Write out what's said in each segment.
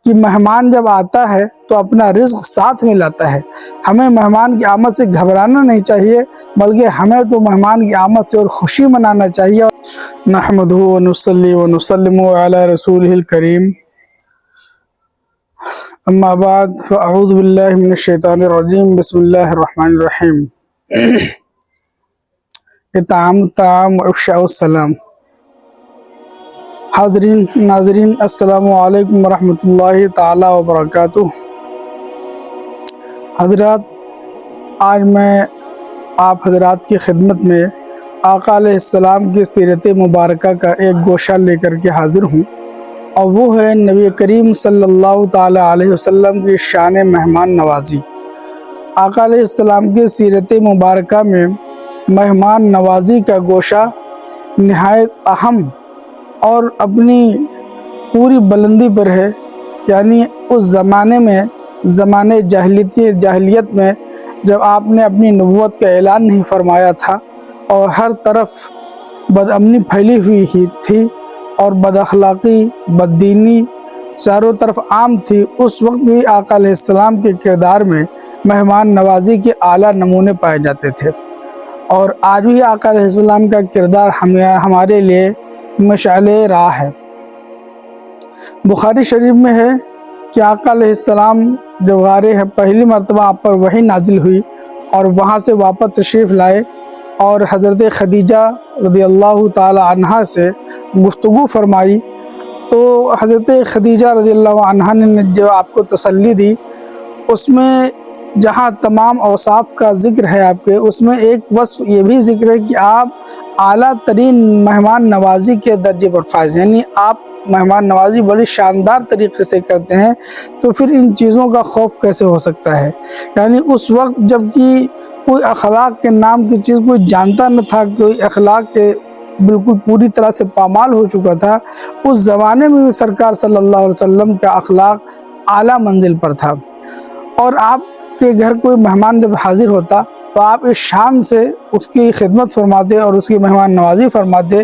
کہ مہمان جب آتا ہے تو اپنا رزق ساتھ میں لاتا ہے۔ ہمیں مہمان کی آمد سے گھبرانا نہیں چاہیے، بلکہ ہمیں تو مہمان کی آمد سے اور خوشی منانا چاہیے۔ نحمدہ ونصلی ونسلم علی رسولہ الکریم، اما بعد فاعوذ باللہ من الشیطان الرجیم، بسم اللہ الرحمن الرحیم۔ اطعام و افشاء السلام۔ حاضرین ناظرین، السلام علیکم ورحمۃ اللہ تعالی وبرکاتہ۔ حضرات، آج میں آپ حضرات کی خدمت میں آقا علیہ السلام کی سیرت مبارکہ کا ایک گوشہ لے کر کے حاضر ہوں، اور وہ ہے نبی کریم صلی اللہ تعالی علیہ وسلم کی شان مہمان نوازی۔ آقا علیہ السلام کی سیرت مبارکہ میں مہمان نوازی کا گوشہ نہایت اہم اور اپنی پوری بلندی پر ہے۔ یعنی اس زمانے میں، زمانے جاہلیت میں، جب آپ نے اپنی نبوت کا اعلان نہیں فرمایا تھا اور ہر طرف بدامنی پھیلی ہوئی تھی اور بد اخلاقی، بد دینی چاروں طرف عام تھی، اس وقت بھی آقا علیہ السلام کے کردار میں مہمان نوازی کے اعلیٰ نمونے پائے جاتے تھے، اور آج بھی آقا علیہ السلام کا کردار ہمارے لیے مشعل راہ ہے۔ بخاری شریف میں ہے کہ آقا علیہ السلام جب غار پہلی مرتبہ آپ پر وحی نازل ہوئی اور وہاں سے واپس تشریف لائے اور حضرت خدیجہ رضی اللہ تعالی عنہا سے گفتگو فرمائی، تو حضرت خدیجہ رضی اللہ عنہا نے جو آپ کو تسلی دی، اس میں جہاں تمام اوصاف کا ذکر ہے آپ کے، اس میں ایک وصف یہ بھی ذکر ہے کہ آپ اعلیٰ ترین مہمان نوازی کے درجے پر فائز ہیں، یعنی آپ مہمان نوازی بڑی شاندار طریقے سے کرتے ہیں، تو پھر ان چیزوں کا خوف کیسے ہو سکتا ہے؟ یعنی اس وقت جب کہ کوئی اخلاق کے نام کی چیز کوئی جانتا نہ تھا، کوئی اخلاق کے بالکل پوری طرح سے پامال ہو چکا تھا، اس زمانے میں بھی سرکار صلی اللہ علیہ وسلم کا اخلاق اعلیٰ منزل پر تھا، اور آپ کے گھر کوئی مہمان جب حاضر ہوتا تو آپ اس شان سے اس کی خدمت فرماتے اور اس کی مہمان نوازی فرماتے۔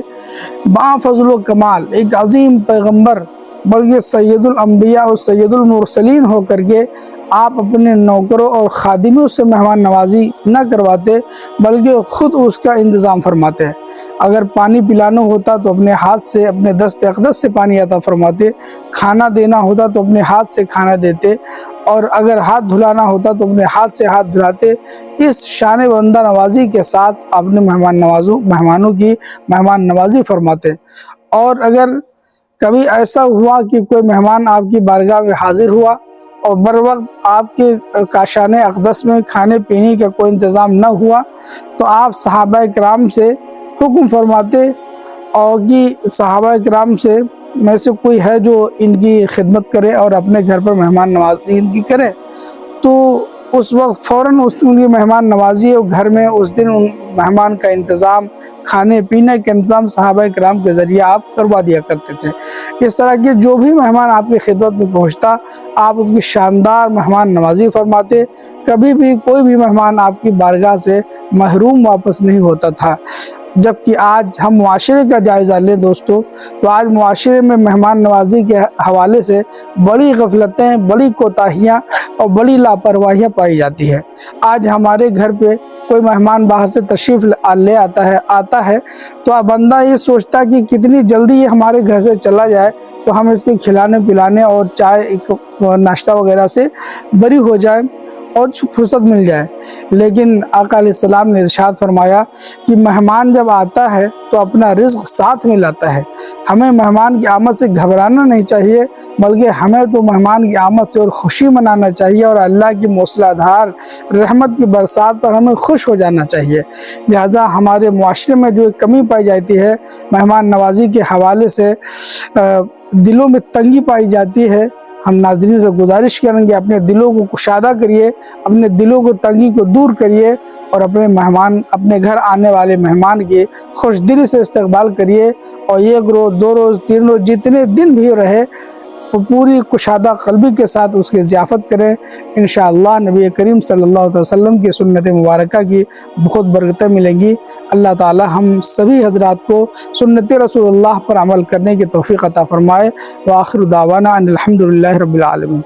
با فضل و کمال ایک عظیم پیغمبر، بلکہ سید الانبیاء اور سید المرسلین ہو کر کے آپ اپنے نوکروں اور خادموں سے مہمان نوازی نہ کرواتے، بلکہ خود اس کا انتظام فرماتے۔ اگر پانی پلانا ہوتا تو اپنے ہاتھ سے، اپنے دست اقدس سے پانی عطا فرماتے، کھانا دینا ہوتا تو اپنے ہاتھ سے کھانا دیتے، اور اگر ہاتھ دھلانا ہوتا تو اپنے ہاتھ سے ہاتھ دھلاتے۔ اس شان بندہ نوازی کے ساتھ آپ نے مہمانوں کی مہمان نوازی فرماتے۔ اور اگر کبھی ایسا ہوا کہ کوئی مہمان آپ کی بارگاہ میں حاضر ہوا اور بر وقت آپ کے کاشان اقدس میں کھانے پینے کا کوئی انتظام نہ ہوا، تو آپ صحابہ کرام سے حکم فرماتے اور کہ صحابہ کرام سے میں سے کوئی ہے جو ان کی خدمت کرے اور اپنے گھر پر مہمان نوازی ان کی کرے، تو اس وقت فوراً ان کی مہمان نوازی اور گھر میں اس دن ان مہمان کا انتظام، کھانے پینے کا انتظام صحابہ کرام کے ذریعے آپ کروا دیا کرتے تھے۔ اس طرح کے جو بھی مہمان آپ کی خدمت میں پہنچتا، آپ ان کی شاندار مہمان نوازی فرماتے۔ کبھی بھی کوئی بھی مہمان آپ کی بارگاہ سے محروم واپس نہیں ہوتا تھا۔ جبکہ آج ہم معاشرے کا جائزہ لیں دوستو، تو آج معاشرے میں مہمان نوازی کے حوالے سے بڑی غفلتیں، بڑی کوتاہیاں اور بڑی لاپرواہیاں پائی جاتی ہیں۔ آج ہمارے گھر پہ کوئی مہمان باہر سے تشریف لے آتا ہے تو بندہ یہ سوچتا کہ کتنی جلدی یہ ہمارے گھر سے چلا جائے تو ہم اس کے کھلانے پلانے اور چائے ناشتہ وغیرہ سے بری ہو جائے اور فرصت مل جائے۔ لیکن آقا علیہ السلام نے ارشاد فرمایا کہ مہمان جب آتا ہے تو اپنا رزق ساتھ میں لاتا ہے۔ ہمیں مہمان کی آمد سے گھبرانا نہیں چاہیے، بلکہ ہمیں تو مہمان کی آمد سے اور خوشی منانا چاہیے، اور اللہ کی موسلا دھار رحمت کی برسات پر ہمیں خوش ہو جانا چاہیے۔ لہذا ہمارے معاشرے میں جو کمی پائی جاتی ہے مہمان نوازی کے حوالے سے، دلوں میں تنگی پائی جاتی ہے، ہم ناظرین سے گزارش کریں گے اپنے دلوں کو کشادہ کریے، اپنے دلوں کو تنگی کو دور کریے، اور اپنے گھر آنے والے مہمان کی خوش دلی سے استقبال کریے، اور 1 روز 2 روز 3 روز جتنے دن بھی رہے وہ پوری کشادہ قلبی کے ساتھ اس کی ضیافت کریں۔ انشاءاللہ نبی کریم صلی اللہ علیہ وسلم کی سنت مبارکہ کی بہت برکتیں ملیں گی۔ اللہ تعالی ہم سبھی حضرات کو سنت رسول اللہ پر عمل کرنے کی توفیق عطا فرمائے۔ وآخر دعوانا ان الحمدللہ رب العالمین۔